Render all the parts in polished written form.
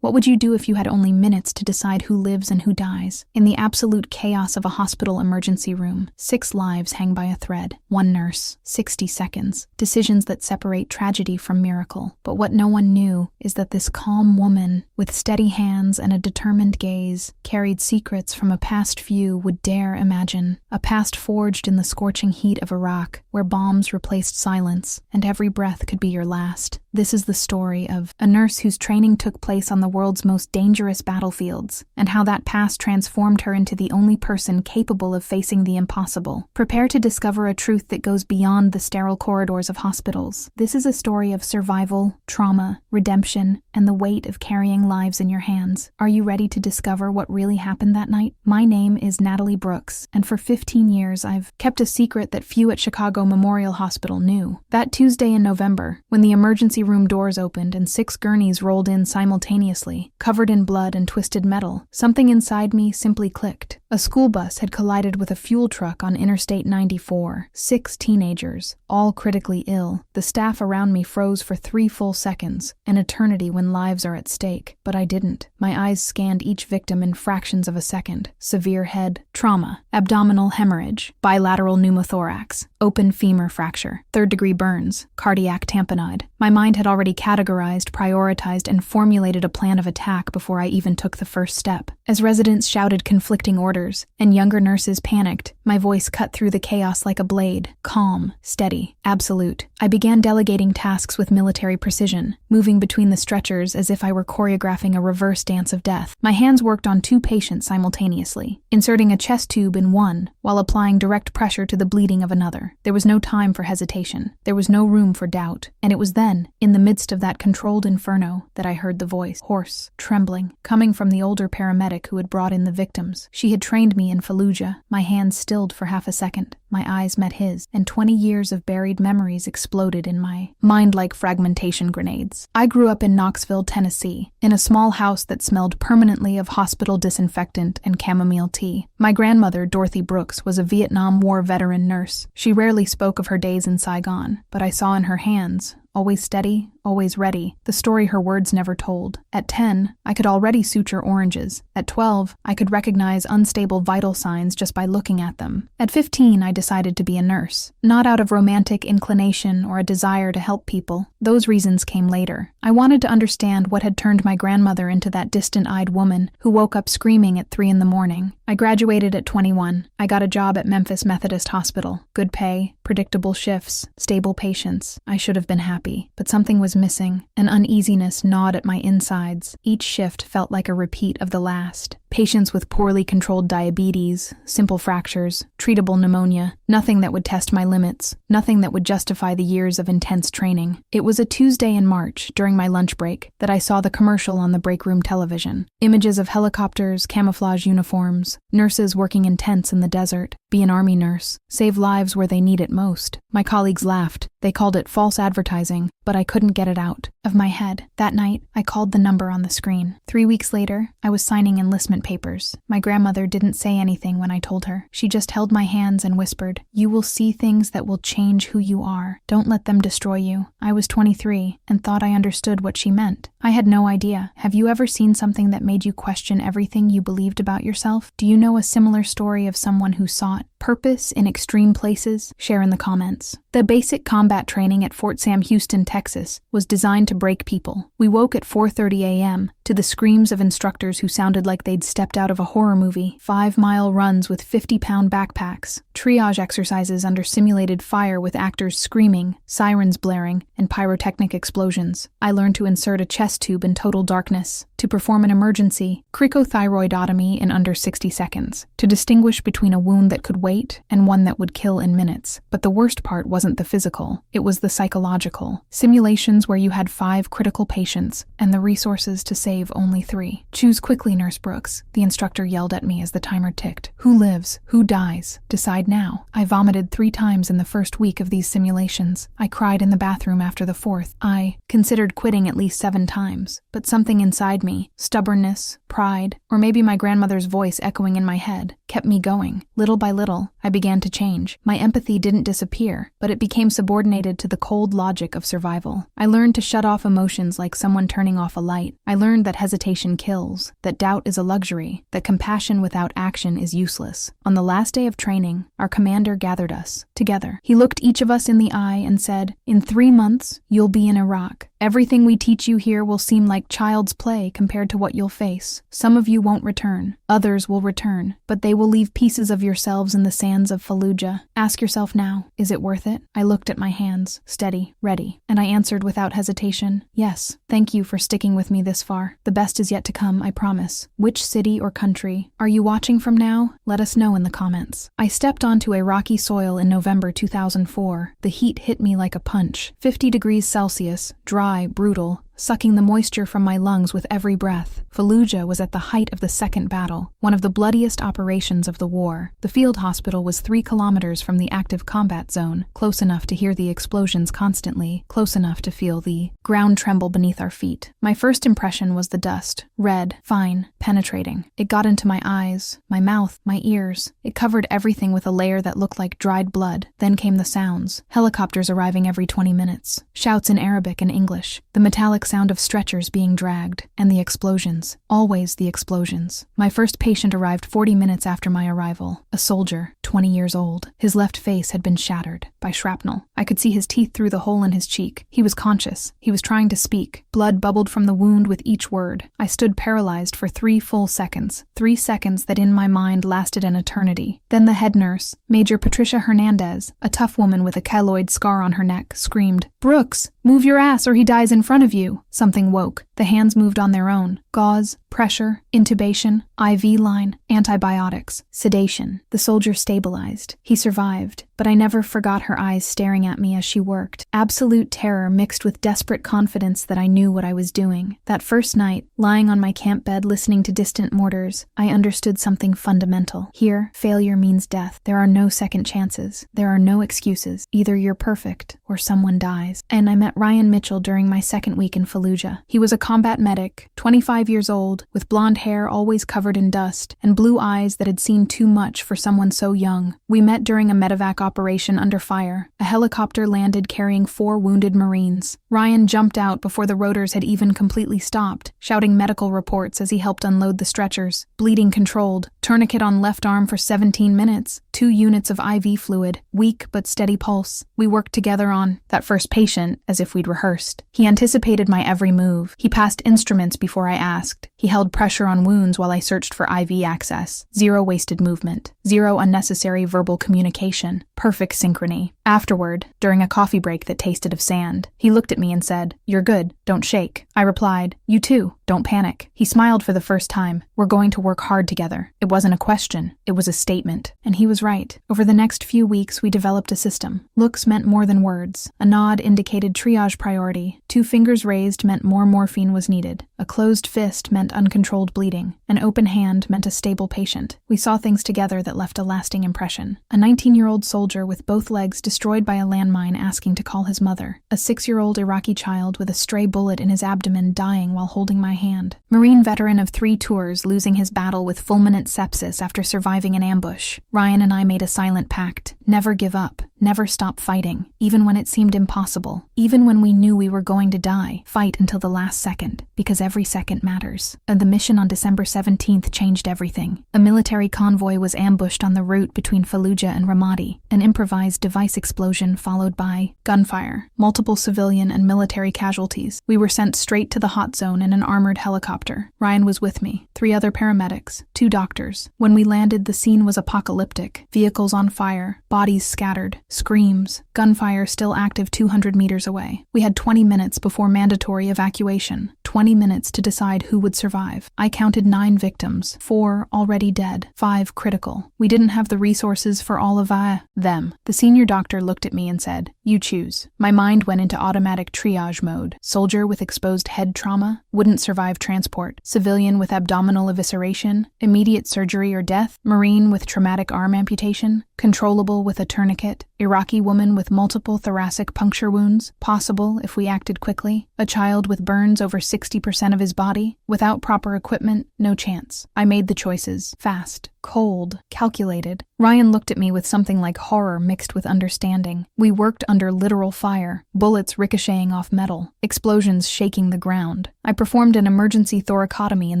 What would you do if you had only minutes to decide who lives and who dies? In the absolute chaos of a hospital emergency room, 6 lives hang by a thread. 1 nurse, 60 seconds. Decisions that separate tragedy from miracle. But what no one knew is that this calm woman, with steady hands and a determined gaze, carried secrets from a past few would dare imagine. A past forged in the scorching heat of Iraq, where bombs replaced silence, and every breath could be your last. This is the story of a nurse whose training took place on the world's most dangerous battlefields, and how that past transformed her into the only person capable of facing the impossible. Prepare to discover a truth that goes beyond the sterile corridors of hospitals. This is a story of survival, trauma, redemption, and the weight of carrying lives in your hands. Are you ready to discover what really happened that night? My name is Natalie Brooks, and for 15 years I've kept a secret that few at Chicago Memorial Hospital knew. That Tuesday in November, when the emergency room doors opened and 6 gurneys rolled in simultaneously, covered in blood and twisted metal, something inside me simply clicked. A school bus had collided with a fuel truck on Interstate 94. 6 teenagers, all critically ill. The staff around me froze for 3 full seconds, an eternity when lives are at stake. But I didn't. My eyes scanned each victim in fractions of a second. Severe head trauma, abdominal hemorrhage, bilateral pneumothorax, open femur fracture, 3rd-degree burns, cardiac tamponade. My mind had already categorized, prioritized, and formulated a plan of attack before I even took the first step. As residents shouted conflicting orders, and younger nurses panicked, my voice cut through the chaos like a blade. Calm, steady, absolute. I began delegating tasks with military precision, moving between the stretchers as if I were choreographing a reverse dance of death. My hands worked on 2 patients simultaneously, inserting a chest tube in one while applying direct pressure to the bleeding of another. There was no time for hesitation. There was no room for doubt. And it was then, in the midst of that controlled inferno, that I heard the voice, hoarse, trembling, coming from the older paramedic who had brought in the victims. She had trained me in Fallujah. My hands stilled for half a second. My eyes met his, and 20 years of buried memories exploded in my mind like fragmentation grenades. I grew up in Knoxville, Tennessee, in a small house that smelled permanently of hospital disinfectant and chamomile tea. My grandmother, Dorothy Brooks, was a Vietnam War veteran nurse. She rarely spoke of her days in Saigon, but I saw in her hands, always steady, always ready, the story her words never told. At 10, I could already suture oranges. At 12, I could recognize unstable vital signs just by looking at them. At 15, I decided to be a nurse, not out of romantic inclination or a desire to help people. Those reasons came later. I wanted to understand what had turned my grandmother into that distant-eyed woman who woke up screaming at 3 in the morning. I graduated at 21. I got a job at Memphis Methodist Hospital. Good pay, predictable shifts, stable patients. I should have been happy, but something was missing. An uneasiness gnawed at my insides. Each shift felt like a repeat of the last. Patients with poorly controlled diabetes, simple fractures, treatable pneumonia, nothing that would test my limits, nothing that would justify the years of intense training. It was a Tuesday in March, during my lunch break, that I saw the commercial on the break room television. Images of helicopters, camouflage uniforms, nurses working in tents in the desert. Be an army nurse. Save lives where they need it most. My colleagues laughed. They called it false advertising, but I couldn't get it out of my head. That night, I called the number on the screen. 3 weeks later, I was signing enlistment papers. My grandmother didn't say anything when I told her. She just held my hands and whispered, "You will see things that will change who you are. Don't let them destroy you." I was 23 and thought I understood what she meant. I had no idea. Have you ever seen something that made you question everything you believed about yourself? Do you know a similar story of someone who sought purpose in extreme places? Share in the comments. The basic combat training at Fort Sam Houston, Texas, was designed to break people. We woke at 4:30 a.m. to the screams of instructors who sounded like they'd stepped out of a horror movie, 5-mile runs with 50-pound backpacks, triage exercises under simulated fire with actors screaming, sirens blaring, and pyrotechnic explosions. I learned to insert a chest tube in total darkness, to perform an emergency cricothyroidotomy in under 60 seconds, to distinguish between a wound that could wait and one that would kill in minutes. But the worst part wasn't the physical, it was the psychological. Simulations where you had 5 critical patients and the resources to save only 3. Choose quickly, Nurse Brooks. lives, the instructor yelled at me as the timer ticked. Who lives? Who dies? Decide now. I vomited 3 times in the first week of these simulations. I cried in the bathroom after the 4th. I considered quitting at least 7 times, but something inside me, stubbornness, pride, or maybe my grandmother's voice echoing in my head, kept me going. Little by little, I began to change. My empathy didn't disappear, but it became subordinated to the cold logic of survival. I learned to shut off emotions like someone turning off a light. I learned that hesitation kills, that doubt is a luxury, that compassion without action is useless. On the last day of training, our commander gathered us together. He looked each of us in the eye and said, "In 3 months, you'll be in Iraq. Everything we teach you here will seem like child's play compared to what you'll face. Some of you won't return. Others will return, but they will leave pieces of yourselves in the sands of Fallujah. Ask yourself now, is it worth it?" I looked at my hands, steady, ready, and I answered without hesitation, "Yes. Thank you for sticking with me this far. The best is yet to come, I promise." Which city or country are you watching from now? Let us know in the comments. I stepped onto Iraqi soil in November 2004. The heat hit me like a punch. 50 degrees Celsius, dry, brutal, sucking the moisture from my lungs with every breath. Fallujah was at the height of the second battle, one of the bloodiest operations of the war. The field hospital was 3 kilometers from the active combat zone, close enough to hear the explosions constantly, close enough to feel the ground tremble beneath our feet. My first impression was the dust, red, fine, penetrating. It got into my eyes, my mouth, my ears. It covered everything with a layer that looked like dried blood. Then came the sounds. Helicopters arriving every 20 minutes. Shouts in Arabic and English. The metallic sound of stretchers being dragged, and the explosions. Always the explosions. My first patient arrived 40 minutes after my arrival. A soldier, 20 years old. His left face had been shattered by shrapnel. I could see his teeth through the hole in his cheek. He was conscious. He was trying to speak. Blood bubbled from the wound with each word. I stood paralyzed for 3 full seconds. 3 seconds that in my mind lasted an eternity. Then the head nurse, Major Patricia Hernandez, a tough woman with a keloid scar on her neck, screamed, "Brooks, move your ass or he dies in front of you." Something woke. The hands moved on their own. Gauze, pressure, intubation, IV line, antibiotics, sedation. The soldier stabilized. He survived, but I never forgot her eyes staring at me as she worked. Absolute terror mixed with desperate confidence that I knew what I was doing. That first night, lying on my camp bed listening to distant mortars, I understood something fundamental. Here, failure means death. There are no second chances. There are no excuses. Either you're perfect or someone dies. And I met Ryan Mitchell during my second week in Fallujah. He was a combat medic, 25 years old, with blonde hair always covered in dust, and blue eyes that had seen too much for someone so young. We met during a medevac operation under fire. A helicopter landed carrying 4 wounded Marines. Ryan jumped out before the rotors had even completely stopped, shouting medical reports as he helped unload the stretchers. Bleeding controlled, tourniquet on left arm for 17 minutes, 2 units of IV fluid, weak but steady pulse. We worked together on that first patient as if we'd rehearsed. He anticipated my every move. He passed instruments before I asked. He held pressure on wounds while I searched for IV access. 0 wasted movement. 0 unnecessary verbal communication. Perfect synchrony. Afterward, during a coffee break that tasted of sand, he looked at me and said, "You're good, don't shake." I replied, "You too, don't panic." He smiled for the first time. "We're going to work hard together." It wasn't a question, it was a statement. And he was right. Over the next few weeks, we developed a system. Looks meant more than words. A nod indicated triage priority. 2 fingers raised meant more morphine was needed. A closed fist meant uncontrolled bleeding. An open hand meant a stable patient. We saw things together that left a lasting impression. A 19-year-old soldier with both legs destroyed by a landmine asking to call his mother. A 6-year-old Iraqi child with a stray bullet in his abdomen dying while holding my hand. Marine veteran of 3 tours losing his battle with fulminant sepsis after surviving an ambush. Ryan and I made a silent pact. Never give up. Never stop fighting. Even when it seemed impossible. Even when we knew we were going to die. Fight until the last second. Because every second matters. And the mission on December 17th changed everything. A military convoy was ambushed on the route between Fallujah and Ramadi. An improvised device explosion followed by gunfire. Multiple civilian and military casualties. We were sent straight to the hot zone in an armored helicopter. Ryan was with me. 3 other paramedics. 2 doctors. When we landed, the scene was apocalyptic. Vehicles on fire. Bodies scattered. Screams. Gunfire still active 200 meters away. We had 20 minutes before mandatory evacuation. 20 minutes to decide who would survive. I counted 9 victims. 4 already dead. 5 critical. We didn't have the resources for all of them. The senior doctor looked at me and said, "You choose." My mind went into automatic triage mode. Soldier with exposed head trauma, wouldn't survive transport. Civilian with abdominal evisceration, immediate surgery or death. Marine with traumatic arm amputation, controllable with a tourniquet. Iraqi woman with multiple thoracic puncture wounds, possible if we acted quickly. A child with burns over 60% of his body. Without proper equipment, no chance. I made the choices. Fast, cold, calculated. Ryan looked at me with something like horror mixed with understanding. We worked under literal fire, bullets ricocheting off metal, explosions shaking the ground. I performed an emergency thoracotomy in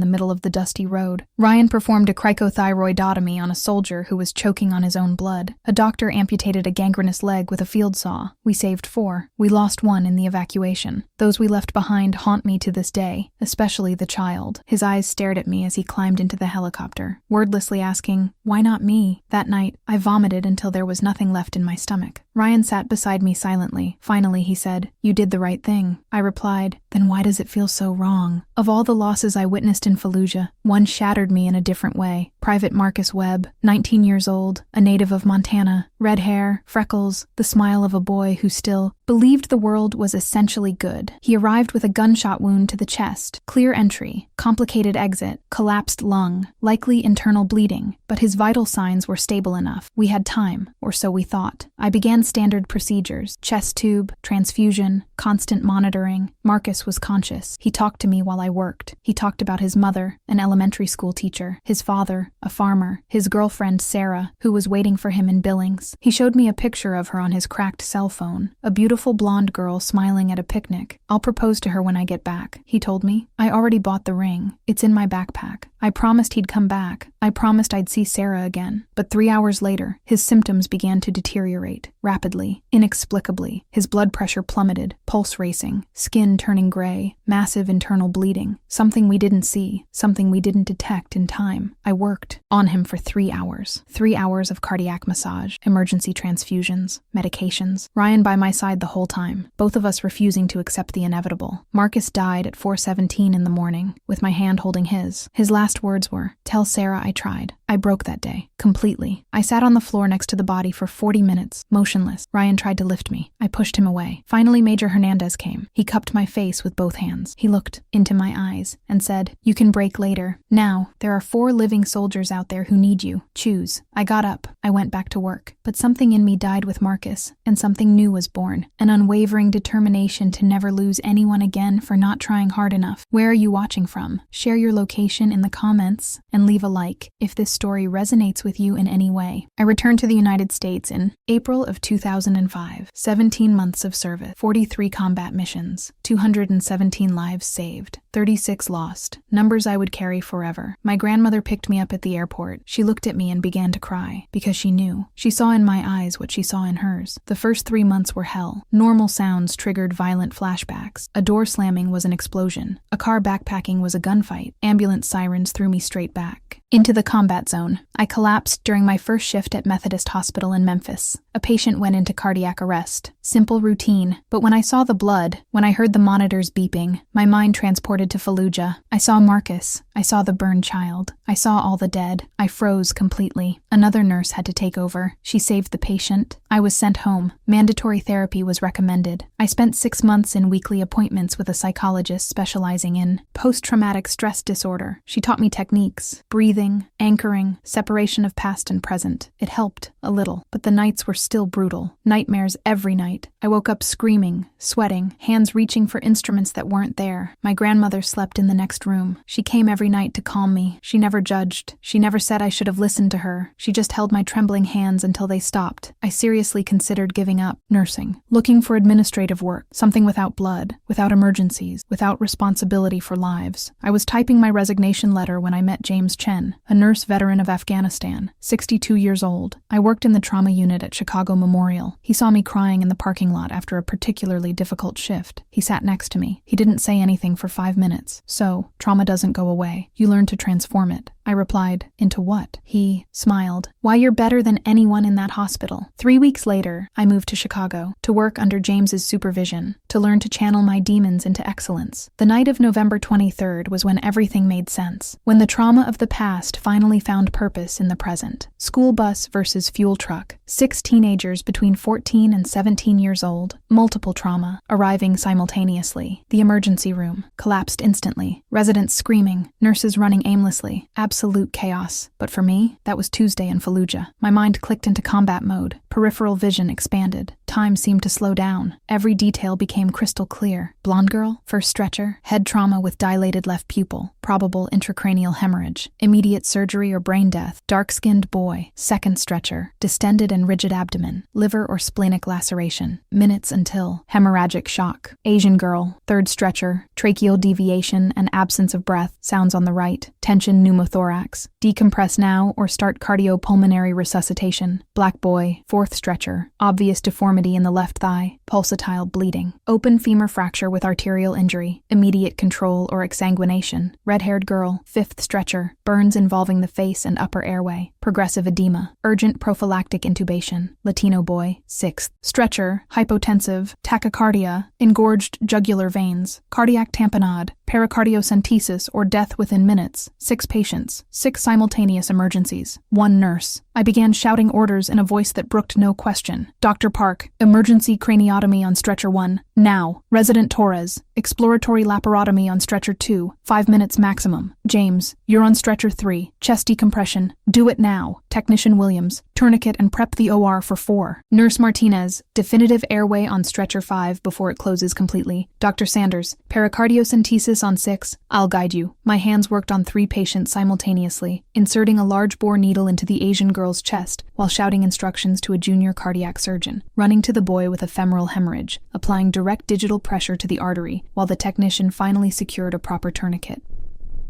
the middle of the dusty road. Ryan performed a cricothyroidotomy on a soldier who was choking on his own blood. A doctor amputated a gangrenous leg with a field saw. We saved 4. We lost 1 in the evacuation. Those we left behind haunt me to this day, especially the child. His eyes stared at me as he climbed into the helicopter, wordlessly asking, "Why not me?" That night, I vomited until there was nothing left in my stomach. Ryan sat beside me silently. Finally, he said, "You did the right thing." I replied, "Then why does it feel so wrong?" Of all the losses I witnessed in Fallujah, one shattered me in a different way. Private Marcus Webb, 19 years old, a native of Montana, red hair, freckles, the smile of a boy who still believed the world was essentially good. He arrived with a gunshot wound to the chest, clear entry, complicated exit, collapsed lung, likely internal bleeding, but his vital signs were stable enough. We had time, or so we thought. I began standard procedures: chest tube, transfusion, constant monitoring. Marcus was conscious. He talked to me while I worked. He talked about his mother, an elementary school teacher, his father, a farmer, his girlfriend Sarah, who was waiting for him in Billings. He showed me a picture of her on his cracked cell phone, a beautiful blonde girl smiling at a picnic. "I'll propose to her when I get back," he told me. "I already bought the ring. It's in my backpack." I promised he'd come back. I promised I'd see Sarah again. But 3 hours later, his symptoms began to deteriorate, rapidly, inexplicably. His blood pressure plummeted, pulse racing, skin turning gray, massive internal bleeding. Something we didn't see, something we didn't detect in time. I worked on him for 3 hours. 3 hours of cardiac massage, emergency transfusions, medications. Ryan by my side the whole time, both of us refusing to accept the inevitable. Marcus died at 4:17 in the morning, with my hand holding his. His last words were, "Tell Sarah I tried." I broke that day, completely. I sat on the floor next to the body for 40 minutes, motionless. Ryan tried to lift me. I pushed him away. Finally, Major Hernandez came. He cupped my face with both hands. He looked into my eyes and said, "You can break later. Now, there are 4 living soldiers out there who need you. Choose." I got up. I went back to work. But something in me died with Marcus, and something new was born. An unwavering determination to never lose anyone again for not trying hard enough. Where are you watching from? Share your location in the comments and leave a like if this story resonates with you in any way. I returned to the United States in April of 2005. 17 months of service, 43 combat missions, 217 lives saved, 36 lost, numbers I would carry forever. My grandmother picked me up at the airport. She looked at me and began to cry, because she knew. She saw in my eyes what she saw in hers. The first 3 months were hell. Normal sounds triggered violent flashbacks. A door slamming was an explosion. A car backpacking was a gunfight. Ambulance sirens threw me straight back into the combat zone. I collapsed during my first shift at Methodist Hospital in Memphis. A patient went into cardiac arrest. Simple routine. But when I saw the blood, when I heard the monitors beeping, my mind transported to Fallujah. I saw Marcus. I saw the burned child. I saw all the dead. I froze completely. Another nurse had to take over. She saved the patient. I was sent home. Mandatory therapy was recommended. I spent 6 months in weekly appointments with a psychologist specializing in post-traumatic stress disorder. She taught me techniques, breathing, anchoring, separation of past and present. It helped, a little, but the nights were still brutal. Nightmares every night. I woke up screaming, sweating, hands reaching for instruments that weren't there. My grandmother slept in the next room. She came every night to calm me. She never judged. She never said I should have listened to her. She just held my trembling hands until they stopped. I seriously considered giving up nursing, looking for administrative work, something without blood, without emergencies, without responsibility for lives. I was typing my resignation letter when I met James Chen, a nurse veteran of Afghanistan, 62 years old. I worked in the trauma unit at Chicago Memorial. He saw me crying in the parking lot after a particularly difficult shift. He sat next to me. He didn't say anything for 5 minutes. "So, trauma doesn't go away. You learn to transform it." I replied. Into what? He smiled. Why, you're better than anyone in that hospital. 3 weeks later, I moved to Chicago to work under James's supervision, to learn to channel my demons into excellence. The night of November 23rd was when everything made sense, when the trauma of the past finally found purpose in the present. School bus versus fuel truck. 6 teenagers between 14 and 17 years old. Multiple trauma, arriving simultaneously. The emergency room collapsed instantly. Residents screaming, nurses running aimlessly. Absolute chaos. But for me, that was Tuesday in Fallujah. My mind clicked into combat mode. Peripheral vision expanded. Time seemed to slow down. Every detail became crystal clear. Blonde girl, first stretcher, head trauma with dilated left pupil, probable intracranial hemorrhage, immediate surgery or brain death. Dark-skinned boy, second stretcher, distended and rigid abdomen, liver or splenic laceration, minutes until hemorrhagic shock. Asian girl, third stretcher, tracheal deviation and absence of breath, sounds on the right, tension pneumothorax, decompress now or start cardiopulmonary resuscitation. Black boy, fourth stretcher, obvious deformity in the left thigh, pulsatile bleeding, open femur fracture with arterial injury, immediate control or exsanguination. Red-haired girl, fifth stretcher, burns involving the face and upper airway, progressive edema, urgent prophylactic intubation. Latino boy, sixth stretcher, hypotensive, tachycardia, engorged jugular veins, cardiac tamponade, pericardiocentesis or death within minutes. 6 patients, 6 simultaneous emergencies, 1 nurse. I began shouting orders in a voice that brooked no question. Dr. Park, emergency craniotomy on stretcher 1, now. Resident Torres, exploratory laparotomy on stretcher 2, 5 minutes maximum. James, you're on stretcher 3, chest decompression, do it now. Technician Williams, tourniquet and prep the OR for 4. Nurse Martinez, definitive airway on stretcher 5 before it closes completely. Dr. Sanders, pericardiocentesis on 6, I'll guide you. My hands worked on 3 patients simultaneously, inserting a large bore needle into the Asian girl's chest while shouting instructions to a junior cardiac surgeon, running to the boy with a femoral hemorrhage, applying direct digital pressure to the artery while the technician finally secured a proper tourniquet.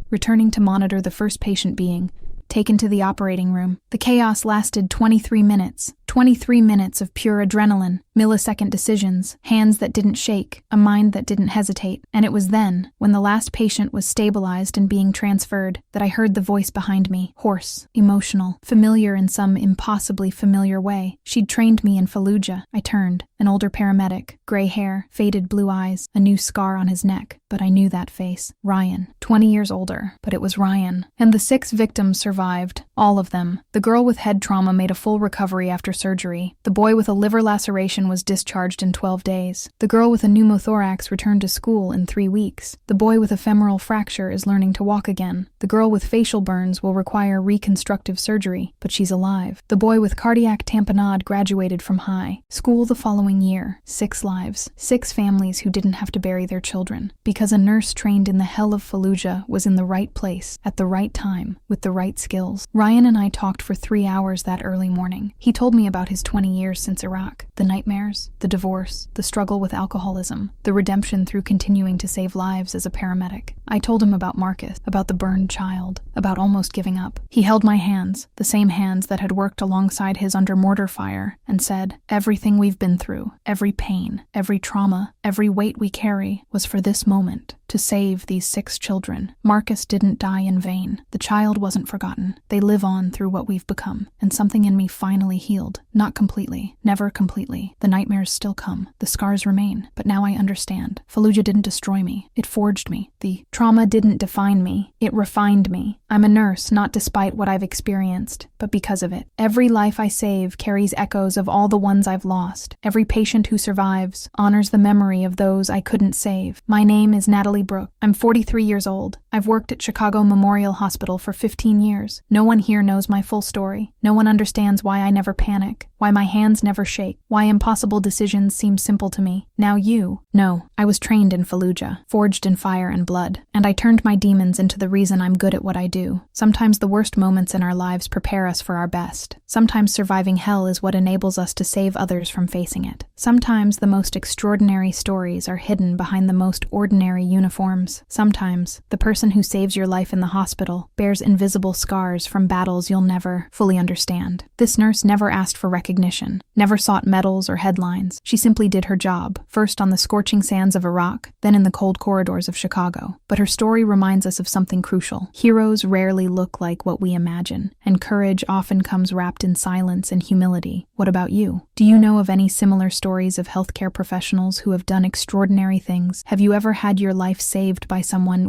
Returning to monitor the first patient being taken to the operating room. The chaos lasted 23 minutes. 23 minutes of pure adrenaline, millisecond decisions, hands that didn't shake, a mind that didn't hesitate. And it was then, when the last patient was stabilized and being transferred, that I heard the voice behind me, hoarse, emotional, familiar in some impossibly familiar way. She'd trained me in Fallujah. I turned, an older paramedic, gray hair, faded blue eyes, a new scar on his neck. But I knew that face. Ryan, 20 years older, but it was Ryan. And the 6 victims survived, all of them. The girl with head trauma made a full recovery after surgery. The boy with a liver laceration was discharged in 12 days. The girl with a pneumothorax returned to school in 3 weeks. The boy with a femoral fracture is learning to walk again. The girl with facial burns will require reconstructive surgery, but she's alive. The boy with cardiac tamponade graduated from high school the following year. 6 lives, 6 families who didn't have to bury their children, because a nurse trained in the hell of Fallujah was in the right place, at the right time, with the right skills. Ryan and I talked for 3 hours that early morning. He told me about his 20 years since Iraq, the nightmares, the divorce, the struggle with alcoholism, the redemption through continuing to save lives as a paramedic. I told him about Marcus, about the burned child, about almost giving up. He held my hands, the same hands that had worked alongside his under mortar fire, and said, everything we've been through, every pain, every trauma, every weight we carry, was for this moment, to save these 6 children. Marcus didn't die in vain. The child wasn't forgotten. They live on through what we've become, and something in me finally healed. Not completely, never completely. The nightmares still come. The scars remain. But now I understand. Fallujah didn't destroy me. It forged me. The trauma didn't define me. It refined me. I'm a nurse, not despite what I've experienced, but because of it. Every life I save carries echoes of all the ones I've lost. Every patient who survives honors the memory of those I couldn't save. My name is Natalie Brooke. I'm 43 years old. I've worked at Chicago Memorial Hospital for 15 years. No one here knows my full story. No one understands why I never panic, why my hands never shake, why impossible decisions seem simple to me. Now you. No, I was trained in Fallujah, forged in fire and blood, and I turned my demons into the reason I'm good at what I do. Sometimes the worst moments in our lives prepare us for our best. Sometimes surviving hell is what enables us to save others from facing it. Sometimes the most extraordinary stories are hidden behind the most ordinary uniforms uniforms. Sometimes, the person who saves your life in the hospital bears invisible scars from battles you'll never fully understand. This nurse never asked for recognition, never sought medals or headlines. She simply did her job, first on the scorching sands of Iraq, then in the cold corridors of Chicago. But her story reminds us of something crucial. Heroes rarely look like what we imagine, and courage often comes wrapped in silence and humility. What about you? Do you know of any similar stories of healthcare professionals who have done extraordinary things? Have you ever had your life saved by someone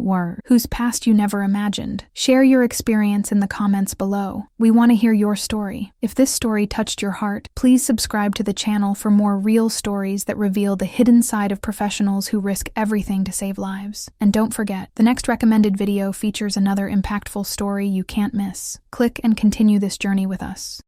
whose past you never imagined? Share your experience in the comments below. We want to hear your story. If this story touched your heart, please subscribe to the channel for more real stories that reveal the hidden side of professionals who risk everything to save lives. And don't forget, the next recommended video features another impactful story you can't miss. Click and continue this journey with us.